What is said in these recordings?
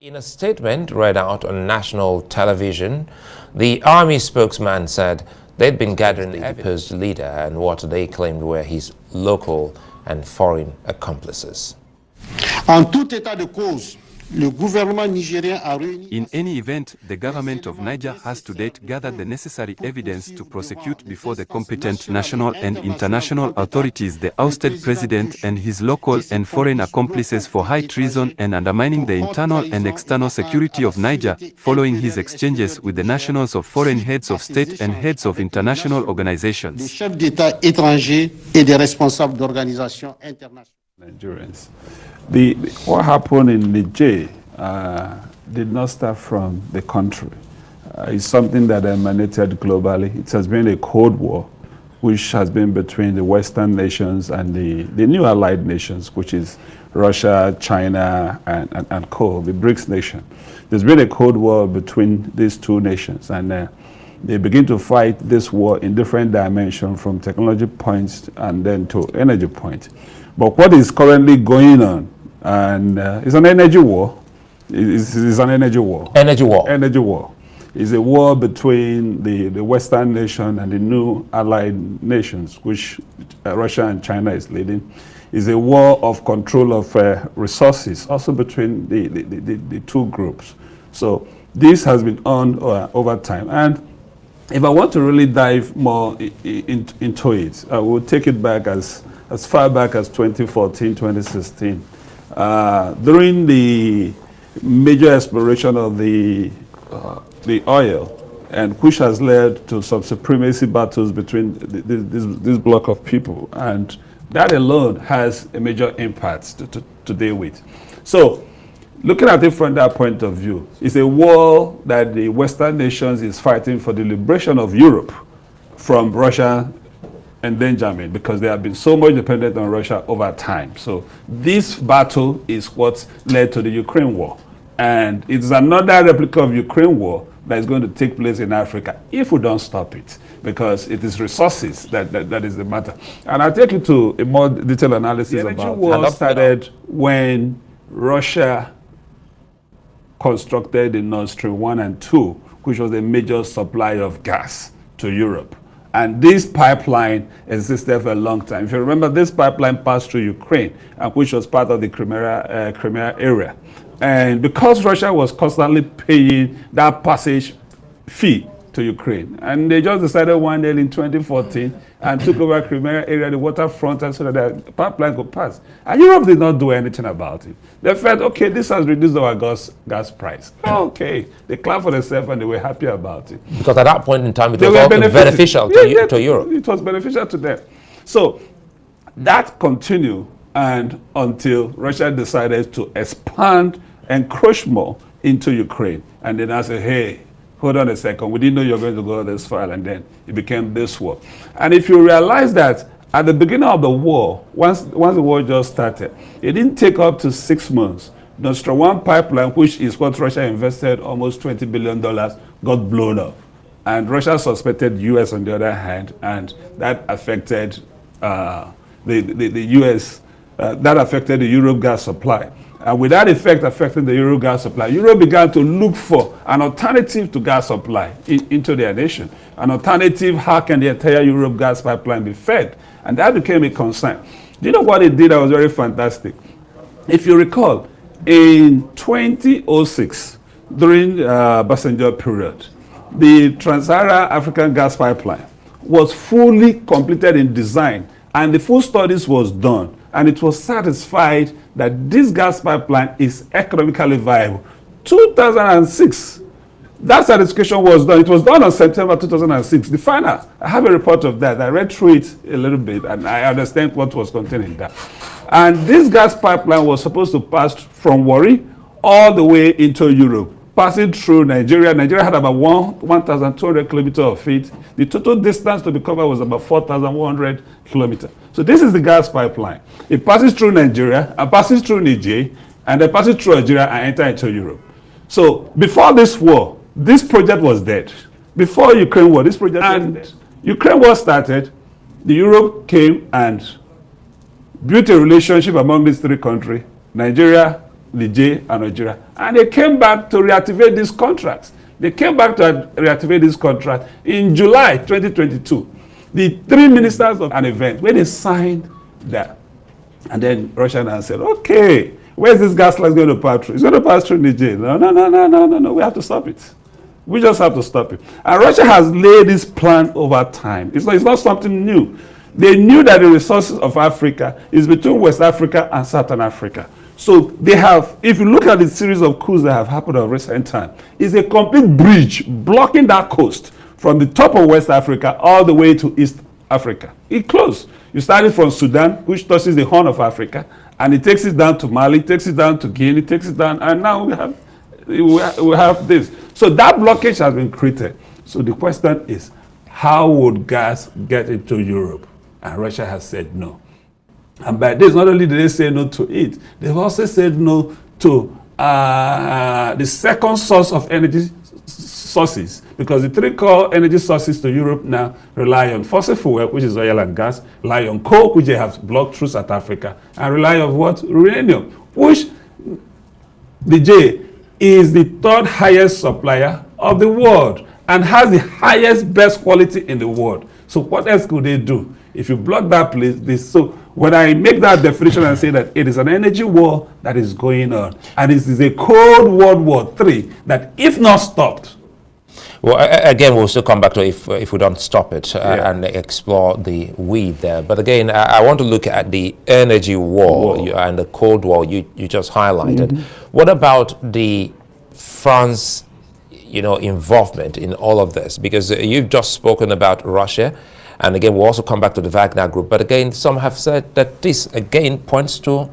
In a statement read out on national television, the army spokesman said they'd been gathering the deposed leader and what they claimed were his local and foreign accomplices. En tout état de cause, le gouvernement nigérien a réuni... In any event, the government of Niger has to date gathered the necessary evidence to prosecute before the competent national and international authorities the ousted president and his local and foreign accomplices for high treason and undermining the internal and external security of Niger following his exchanges with the nationals of foreign heads of state and heads of international organizations. Des chefs d'État étrangers et des responsables d'organisations internationales. Nigerians. What happened in Niger did not start from the country. It's something that emanated globally. It has been a Cold War, which has been between the Western nations and the new allied nations, which is Russia, China, and Co., the BRICS nation. There's been a Cold War between these two nations, and they begin to fight this war in different dimensions, from technology points and then to energy points. But what is currently going on, and it's an energy war. It's an energy war. Energy war. Energy war. It's a war between the Western nation and the new allied nations, which Russia and China is leading. It's a war of control of resources, also between the two groups. So this has been on over time. And if I want to really dive more into it, I will take it back as far back as 2014, 2016. During the major exploration of the oil, and which has led to some supremacy battles between this block of people, and that alone has a major impact to deal with. So, looking at it from that point of view, it's a war that the Western nations is fighting for the liberation of Europe from Russia endangerment, because they have been so much dependent on Russia over time. So this battle is what led to the Ukraine war. And it's another replica of Ukraine war that is going to take place in Africa if we don't stop it, because it is resources that is the matter. And I'll take you to a more detailed analysis about it. The war started when Russia constructed the Nord Stream 1 and 2, which was a major supply of gas to Europe. And this pipeline existed for a long time. If you remember, this pipeline passed through Ukraine, which was part of the Crimea area. And because Russia was constantly paying that passage fee to Ukraine, and they just decided one day in 2014 and took over Crimea area, the waterfront, and so that the pipeline could pass. And Europe did not do anything about it. They felt, okay, this has reduced our gas price. Okay, they clapped for themselves and they were happy about it. Because at that point in time, it was all beneficial to Europe. It was beneficial to them. So that continued, and until Russia decided to expand, encroach more into Ukraine. And then I said, hey, hold on a second, we didn't know you were going to go this far, and then it became this war. And if you realize that at the beginning of the war, once the war just started, it didn't take up to 6 months. Nord Stream 1 pipeline, which is what Russia invested almost $20 billion, got blown up. And Russia suspected US on the other hand, and that affected the US, that affected the Europe gas supply. And with that effect affecting the Euro gas supply, Europe began to look for an alternative to gas supply into their nation. An alternative, how can the entire Europe gas pipeline be fed? And that became a concern. Do you know what it did that was very fantastic? If you recall, in 2006, during Basenjo period, the Trans-Saharan African gas pipeline was fully completed in design, and the full studies was done, and it was satisfied that this gas pipeline is economically viable. 2006, that certification was done. It was done on September 2006. The final, I have a report of that. I read through it a little bit, and I understand what was contained in that. And this gas pipeline was supposed to pass from Warri all the way into Europe, passing through Nigeria. Nigeria had about 1,200 kilometers of it. The total distance to be covered was about 4,100 kilometers. So this is the gas pipeline. It passes through Nigeria, and passes through Niger, and then passes through Algeria and enter into Europe. So before this war, this project was dead. Before Ukraine war, this project was dead. Ukraine war started, the Europe came and built a relationship among these three countries, Nigeria, Niger and Nigeria. And they came back to reactivate these contracts. They came back to reactivate this contract in July 2022. The three ministers of an event, when they signed that, and then Russia now said, okay, where's this gas line going to pass through? It's going to pass through Niger. No, we have to stop it. We just have to stop it. And Russia has laid this plan over time. It's not something new. They knew that the resources of Africa is between West Africa and Southern Africa. So they have, if you look at the series of coups that have happened of recent time, it's a complete bridge blocking that coast from the top of West Africa all the way to East Africa. It closed. You started from Sudan, which touches the Horn of Africa, and it takes it down to Mali, takes it down to Guinea, takes it down, and now we have this. So that blockage has been created. So the question is, how would gas get into Europe? And Russia has said no. And by this, not only did they say no to it, they've also said no to the second source of energy sources, because the three core energy sources to Europe now rely on fossil fuel, which is oil and gas, rely on coal, which they have blocked through South Africa, and rely on what? Uranium, which the J is the third highest supplier of the world and has the highest, best quality in the world. So what else could they do? If you block that place, so when I make that definition and say that it is an energy war that is going on, and it is a Cold World War III that, if not stopped. Well, again, we'll still come back to if we don't stop it and explore the weed there. But again, I want to look at the energy war and the Cold War you just highlighted. Mm-hmm. What about the France, involvement in all of this? Because you've just spoken about Russia. And again, we'll also come back to the Wagner Group. But again, some have said that this, again, points to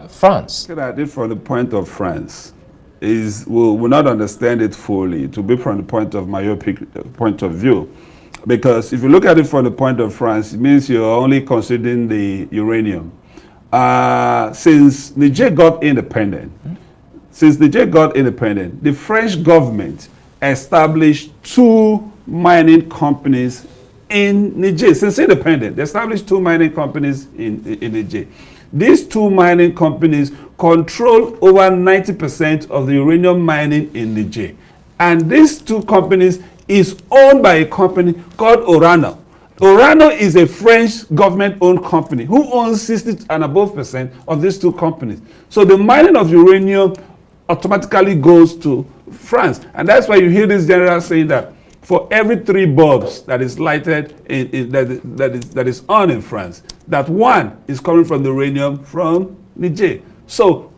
France. Look at it from the point of France. We'll not understand it fully. To be from the point of myopic point of view. Because if you look at it from the point of France, it means you're only considering the uranium. Since Niger got independent, the French government established 2 mining companies in Niger. Since independent, they established 2 mining companies in Niger. These 2 mining companies control over 90% of the uranium mining in Niger. And these 2 companies is owned by a company called Orano. Orano is a French government-owned company who owns 60 and above % of these 2 companies. So the mining of uranium automatically goes to France. And that's why you hear this general saying that for every 3 bulbs that is lighted, that is on in France, that 1 is coming from the uranium from Niger. So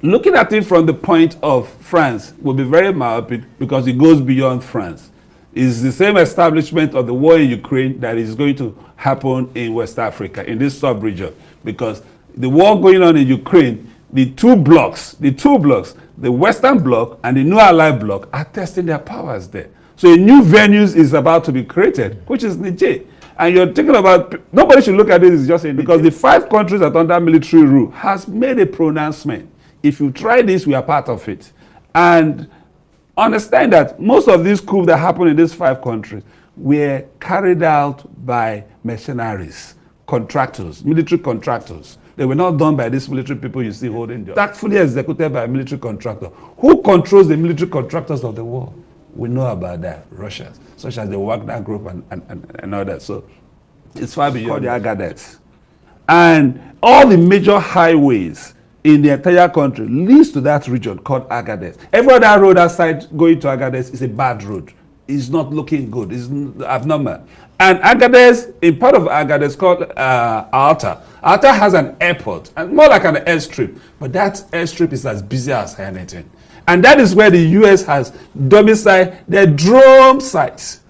looking at it from the point of France will be very myopic because it goes beyond France. It's the same establishment of the war in Ukraine that is going to happen in West Africa, in this sub-region. Because the war going on in Ukraine, the two blocks, the Western bloc and the New Allied bloc are testing their powers there. So a new venues is about to be created, which is Niger. And you're thinking about, nobody should look at it as just saying, because the 5 countries that are under military rule has made a pronouncement. If you try this, we are part of it. And understand that most of these coups that happen in these 5 countries were carried out by mercenaries, contractors, military contractors. They were not done by these military people you see holding them. Tactfully executed by a military contractor. Who controls the military contractors of the world? We know about that, Russia, such as the Wagner Group and others. So it's far beyond the Agadez. And all the major highways in the entire country leads to that region called Agadez. Every other road outside going to Agadez is a bad road. It's not looking good. It's abnormal. And Agadez, in part of Agadez called Alta. Alta has an airport, and more like an airstrip. But that airstrip is as busy as anything. And that is where the US has domiciled their drone sites.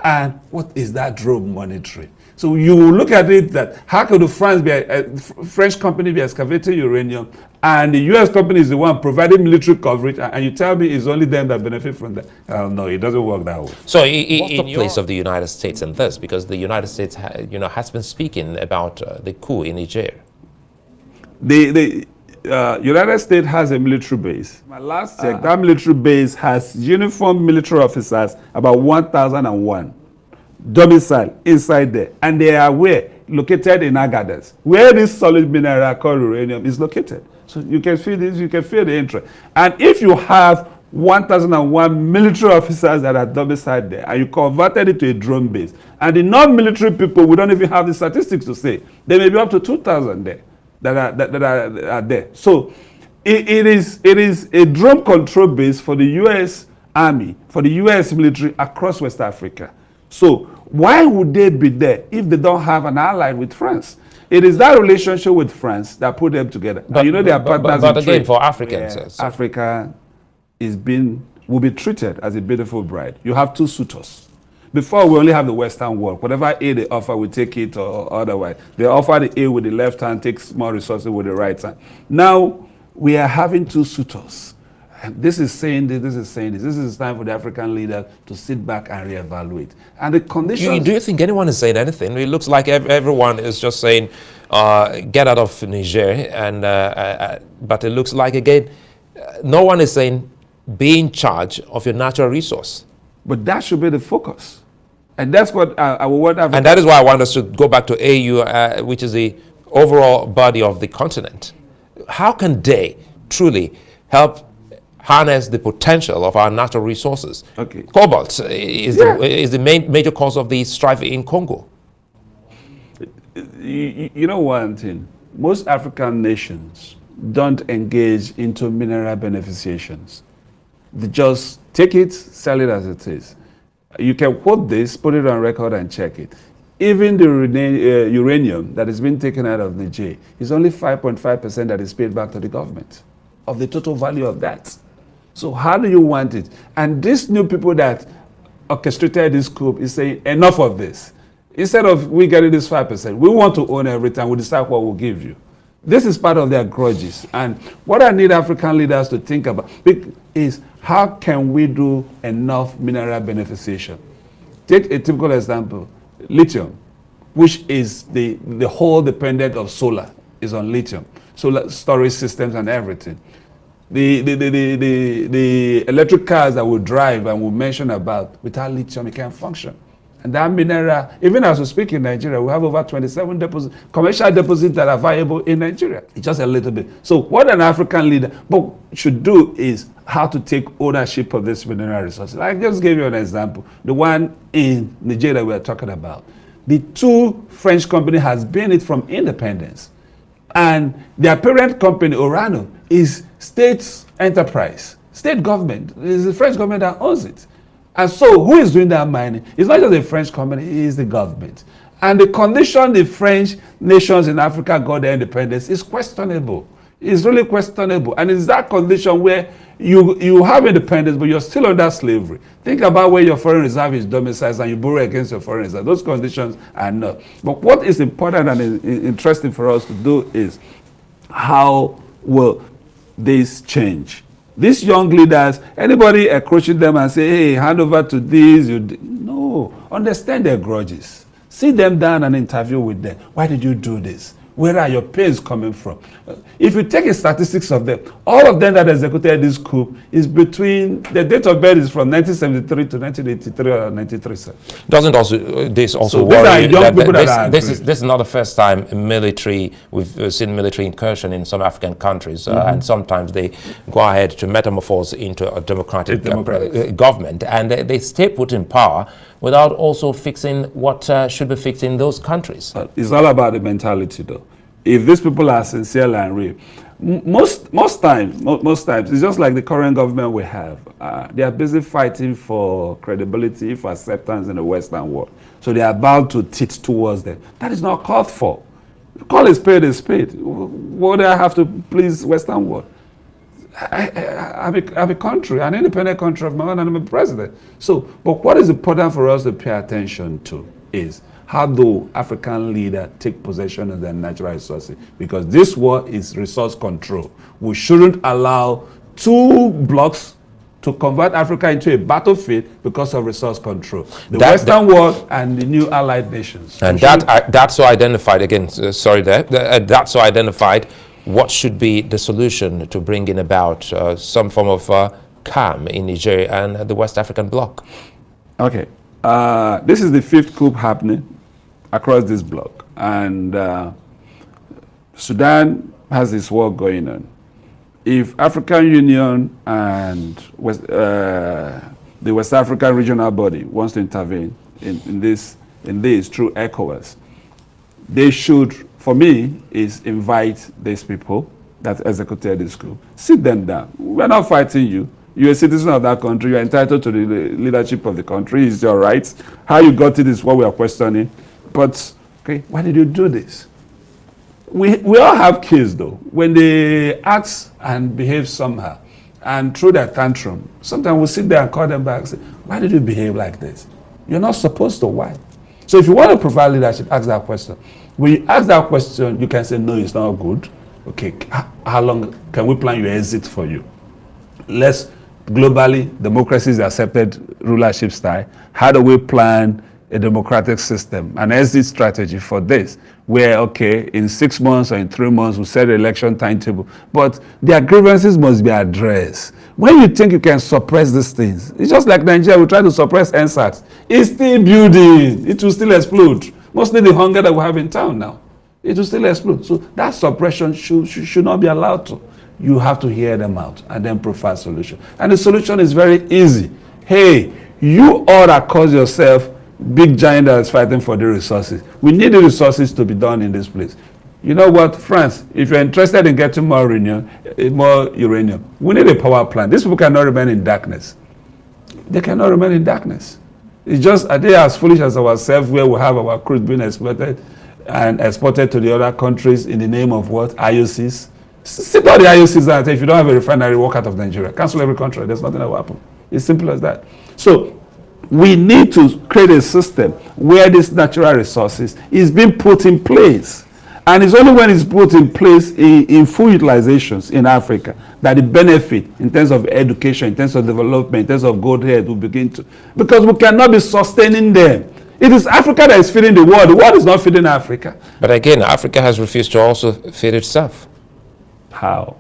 And what is that drone monitoring? So you will look at it that how could the French company be excavating uranium and the US company is the one providing military coverage, and you tell me it's only them that benefit from that? No, it doesn't work that way. So what's the place of the United States in this? Because the United States has been speaking about the coup in Niger. The United States has a military base. My last check, that military base has uniformed military officers, about 1,001, domicile inside there. And they are where? Located in Agadez, where this solid mineral called uranium is located. So you can feel this, you can feel the interest. And if you have 1,001 military officers that are domiciled there, and you converted it to a drone base, and the non-military people, we don't even have the statistics to say, there may be up to 2,000 there that are there. So it is a drone control base for the U.S. Army, for the U.S. military across West Africa. So why would they be there if they don't have an ally with France? It is that relationship with France that put them together. But, and you know they are partners but in again, trade. for Africans, Africa will be treated as a beautiful bride. You have two suitors. Before, we only have the Western world. Whatever aid they offer, we take it or otherwise. They offer the aid with the left hand, take small resources with the right hand. Now, we are having two suitors. And this is saying this, this is saying this. This is time for the African leader to sit back and reevaluate. And the conditions... Do you think anyone is saying anything? It looks like everyone is just saying, get out of Niger. And but it looks like, again, no one is saying, be in charge of your natural resource. But that should be the focus. And that's what I want Africa... And that is why I want us to go back to AU, which is the overall body of the continent. How can they truly help harness the potential of our natural resources? Okay. Cobalt is the major cause of the strife in Congo. You know one thing, most African nations don't engage into mineral beneficiations. They just take it, sell it as it is. You can quote this, put it on record and check it. Even the uranium that has been taken out of Niger is only 5.5% that is paid back to the government of the total value of that. So how do you want it? And these new people that orchestrated this coup is saying, enough of this. Instead of we getting this 5%, we want to own everything, we decide what we'll give you. This is part of their grudges. And what I need African leaders to think about is how can we do enough mineral beneficiation? Take a typical example, lithium, which is the whole dependent of solar, is on lithium. Solar storage systems and everything. The electric cars that we drive and we mention about, without lithium, it can't function. And that mineral, even as we speak in Nigeria, we have over 27 commercial deposits that are viable in Nigeria. It's just a little bit. So what an African leader should do is how to take ownership of this mineral resources. I just gave you an example. The one in Nigeria we are talking about. The two French companies has been it from independence. And their parent company, Orano, is state enterprise, state government. It is the French government that owns it. And so who is doing that mining? It's not just a French company, it is the government. And the condition the French nations in Africa got their independence is questionable. It's really questionable. And it's that condition where you have independence, but you're still under slavery. Think about where your foreign reserve is domiciled and you borrow against your foreign reserve. Those conditions are not. But what is important and interesting for us to do is how will this change? These young leaders, anybody approaching them and say, hey, hand over to this, no, understand their grudges. Sit them down and interview with them. Why did you do this? Where are your pains coming from? If you take a statistics of them, all of them that executed this coup is between, the date of birth is from 1973 to 1983 or 93. Sir. Doesn't also this also so worry you that this is not the first time we've seen military incursion in some African countries, and sometimes they go ahead to metamorphose into a democratic government, and they stay put in power without also fixing what should be fixed in those countries. It's all about the mentality, though. If these people are sincere and real, most times, it's just like the current government we have. They are busy fighting for credibility, for acceptance in the Western world. So they are about to teach towards them. That is not called for. Call a spade a spade. What do I have to please Western world? I'm a country, an independent country of my own, and I'm a president. So, but what is important for us to pay attention to is how do African leaders take possession of their natural resources? Because this war is resource control. We shouldn't allow two blocks to convert Africa into a battlefield because of resource control. The Western world and the new allied nations. And that's so identified, again, that's so identified what should be the solution to bringing about some form of calm in Nigeria and the West African bloc? Okay. This is the fifth coup happening across this bloc. And Sudan has this war going on. if African Union and the West African regional body wants to intervene in this through ECOWAS, they should, for me, is invite these people that executed this coup. Sit them down. We're not fighting you. You're a citizen of that country. You're entitled to the leadership of the country. It's your rights. How you got it is what we are questioning. But, okay, why did you do this? We all have kids, though. When they act and behave somehow and throw their tantrum, sometimes we'll sit there and call them back and say, why did you behave like this? You're not supposed to. Why? So if you want to provide leadership, ask that question. When you ask that question, you can say, no, it's not good. Okay, how long can we plan your exit for you? Let's globally, democracy is the accepted rulership style. How do we plan a democratic system, an exit strategy for this? Where, okay, in 6 months or in 3 months, we set an election timetable. But their grievances must be addressed. When you think you can suppress these things, it's just like Nigeria, we try to suppress NSAS. It's still building. It will still explode. Mostly the hunger that we have in town now. It will still explode. So that suppression should not be allowed to. You have to hear them out and then provide solution. And the solution is very easy. Hey, you all that cause yourself big giant that is fighting for the resources. We need the resources to be done in this place. You know what, France, if you're interested in getting more uranium, we need a power plant. These people cannot remain in darkness. They cannot remain in darkness. It's just, are they as foolish as ourselves, where we have our crude being exploited and exported to the other countries in the name of what? IOCs? Sit all the IOCs out. If you don't have a refinery, walk out of Nigeria. Cancel every contract. There's nothing that will happen. It's simple as that. So we need to create a system where this natural resources is being put in place. And it's only when it's put in place in full utilizations in Africa that the benefit in terms of education, in terms of development, in terms of gold head will begin to. Because we cannot be sustaining them. It is Africa that is feeding the world. The world is not feeding Africa. But again, Africa has refused to also feed itself. How?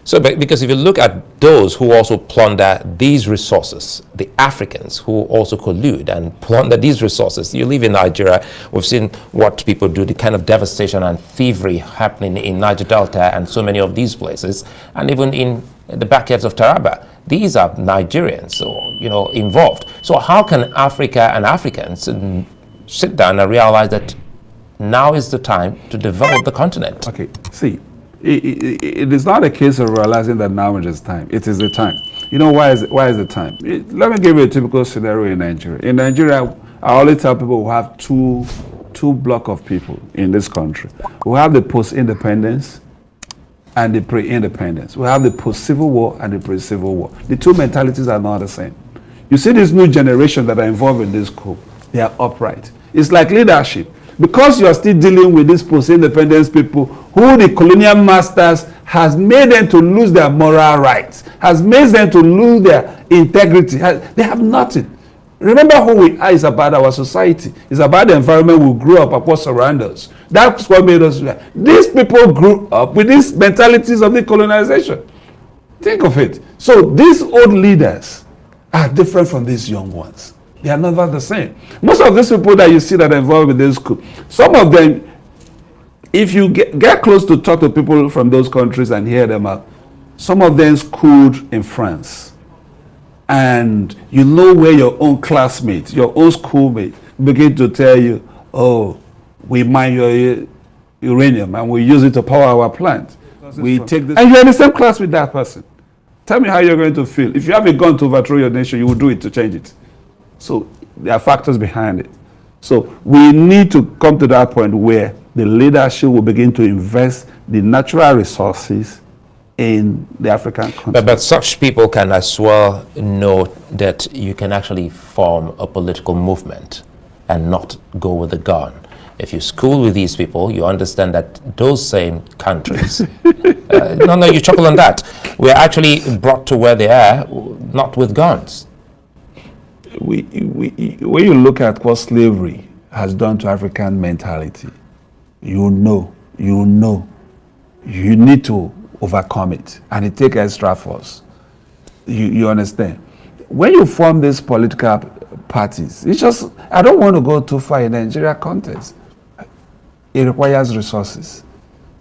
So, because if you look at those who also plunder these resources, the Africans who also collude and plunder these resources, you live in Nigeria, we've seen what people do, the kind of devastation and thievery happening in Niger Delta and so many of these places, and even in the backyards of Taraba. These are Nigerians, so, involved. So how can Africa and Africans sit down and realize that now is the time to develop the continent? Okay, see. It is not a case of realizing that now is time. It is the time. You know, why is the time? Let me give you a typical scenario in Nigeria. In Nigeria, I always tell people we have two block of people in this country. We have the post-independence and the pre-independence. We have the post-civil war and the pre-civil war. The two mentalities are not the same. You see this new generation that are involved in this coup, they are upright. It's like leadership. Because you are still dealing with these post-independence people who the colonial masters has made them to lose their moral rights, has made them to lose their integrity. They have nothing. Remember who we are is about our society. It's about the environment we grew up and what surrounds us. That's what made us. These people grew up with these mentalities of the colonization. Think of it. So these old leaders are different from these young ones. They are never the same. Most of these people that you see that are involved with this coup, some of them, if you get close to talk to people from those countries and hear them out, some of them schooled in France. And you know where your own classmates, your own schoolmates begin to tell you, oh, we mine your uranium and we use it to power our plant. We take this. And you're in the same class with that person. Tell me how you're going to feel. If you have a gun to overthrow your nation, you will do it to change it. So there are factors behind it. So we need to come to that point where the leadership will begin to invest the natural resources in the African continent. But such people can as well know that you can actually form a political movement and not go with a gun. If you school with these people, you understand that those same countries, no, you chuckle on that. We're actually brought to where they are, not with guns. When you look at what slavery has done to African mentality, you need to overcome it, and it takes extra force. You understand? When you form these political parties, it's just, I don't want to go too far in Nigeria context. It requires resources.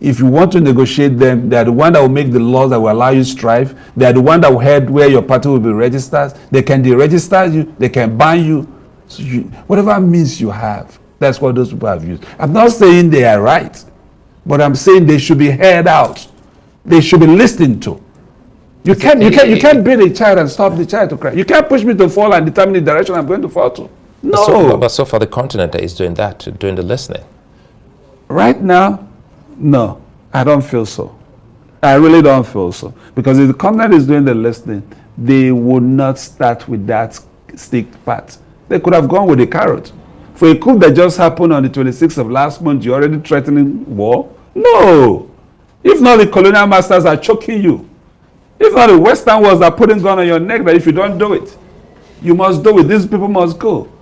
If you want to negotiate them, they are the one that will make the laws that will allow you strive. They are the one that will head where your party will be registered. They can deregister you. They can ban you. So whatever means you have, that's what those people have used. I'm not saying they are right, but I'm saying they should be heard out. They should be listened to. You can't beat a child and stop the child to cry. You can't push me to fall and determine the direction I'm going to fall to. No. But so far the continent is doing that, doing the listening. Right now, no, I don't feel so. I really don't feel so. Because if the continent is doing the listening, they would not start with that stick part. They could have gone with a carrot. For a coup that just happened on the 26th of last month, you're already threatening war? No. If not, the colonial masters are choking you. If not, the Western worlds are putting gun on your neck that if you don't do it, you must do it. These people must go.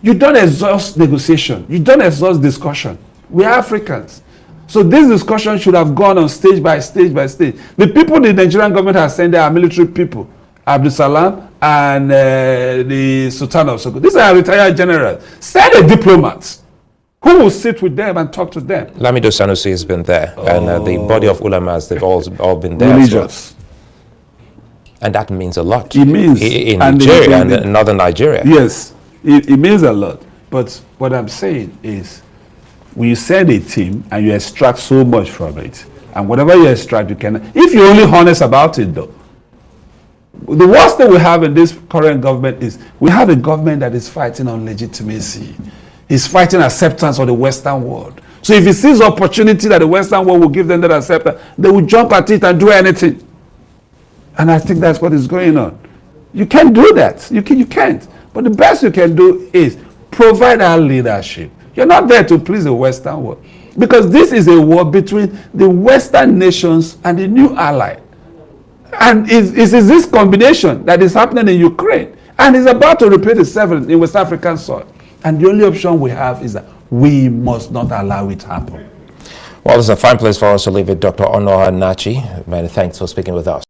You don't exhaust negotiation. You don't exhaust discussion. We are Africans. So this discussion should have gone on stage by stage by stage. The people the Nigerian government has sent there are military people. Abdul Salam and the Sultan of Sokoto. These are retired generals. Send a diplomat who will sit with them and talk to them. Lamido Sanusi has been there, and the body of ulamas, they've all been there. Religious. And that means a lot. It means in Nigeria and in northern Nigeria. Yes, it means a lot. But what I'm saying is, when you send a team and you extract so much from it, and whatever you extract, you can. If you're only honest about it, though, the worst thing we have in this current government is we have a government that is fighting on legitimacy. It's fighting acceptance of the Western world. So if it sees opportunity that the Western world will give them that acceptance, they will jump at it and do anything. And I think that's what is going on. You can't do that. You can't. But the best you can do is provide our leadership. You're not there to please the Western world. Because this is a war between the Western nations and the new ally. And it is this combination that is happening in Ukraine. And it's about to repeat itself in West African soil. And the only option we have is that we must not allow it to happen. Well, it's a fine place for us to leave it. Dr. Onor Nachi, many thanks for speaking with us.